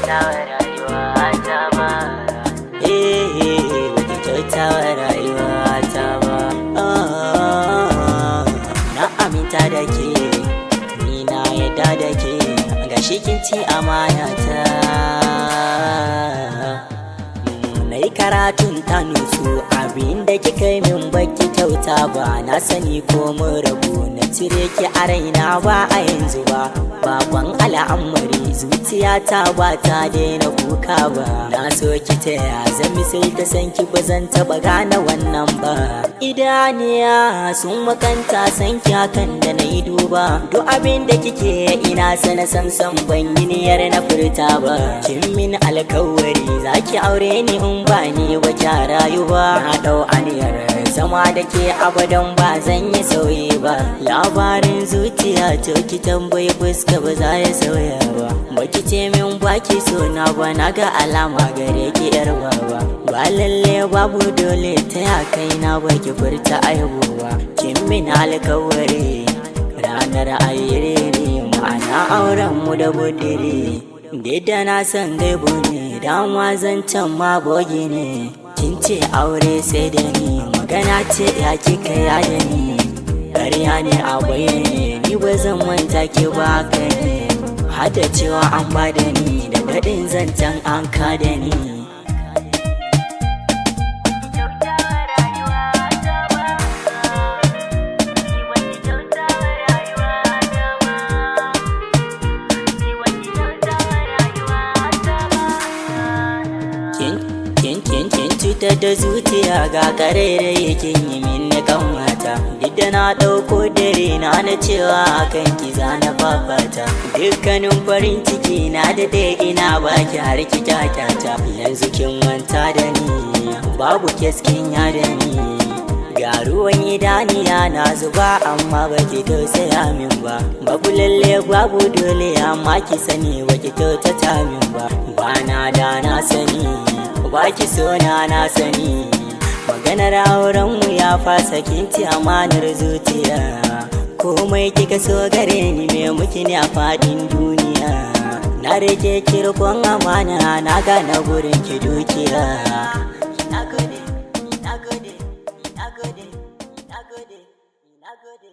kyautawa rayuwa ta ba. Baki kyautawa rayuwa ta ba. Na aminta da ke, ni na yadda da ke, ga shi kin ci amana ta. Nai karatun ta nutsu, abin da kika yi min baki kyauta ba. Na sani ko mun rabu, na cire ki a raina ba a yanzu ba. Bakon al'amari zuciyata ba ta daina kuka ba. Na so ki taya zami sai ta san ki ba zan taba gane wannan ba. Idaniya sun makanta san ki hakan da na yi duba. Duk abin da kike ina sana samsam ban yi niyyar na furta ba. Kin min alkawari zaki aure ni in ba ni ba kya rayu ba. Na dau aniyar zama da ke abadan ba zan yi sauyi ba. Labarin zuciya to ki tambayi fuska ba za ya sauya ba. Baki ce min baki so na ba, na ga alama gare ki yar baba. Ba lalle babu dole ta ya kai na baki furta aibu ba. Kin min alkawari ranar ayyiri ma'ana auren mu da budiri. Da na san gaibu ne dama zancen ma bogi ne. Kin ce aure sai da ni, magana ce ya kika ya da ni. Ƙarya ne a bayyane, ni ba zan manta ki ba ka ne. Hada cewa an ba da ni, da daɗin zancen an ka da ni. Cutar da zuciya ga ƙarairayi kin yi min na kanwata. Duk da na ɗauko dare na cewa akan ki za na fafata. Dukkanin farin ciki na da ɗaya ina baki har ki kyakkyata. Yanzu kin manta da ni, babu keskin ya da ni. Ga ruwan idaniya na zuba amma baki tausaya min ba. Babu lalle babu dole amma ki sani baki kyautata min ba. Bana da na sani, baki sona na sani. Maganar aurenmu ya fasa kinti amanar zuciya. Komai kika so gare ni me muke ne a fadin duniya. Na rike kirkon amana na gane gurin ki dukiya. Na gode, na gode, na gode, na gode, na gode.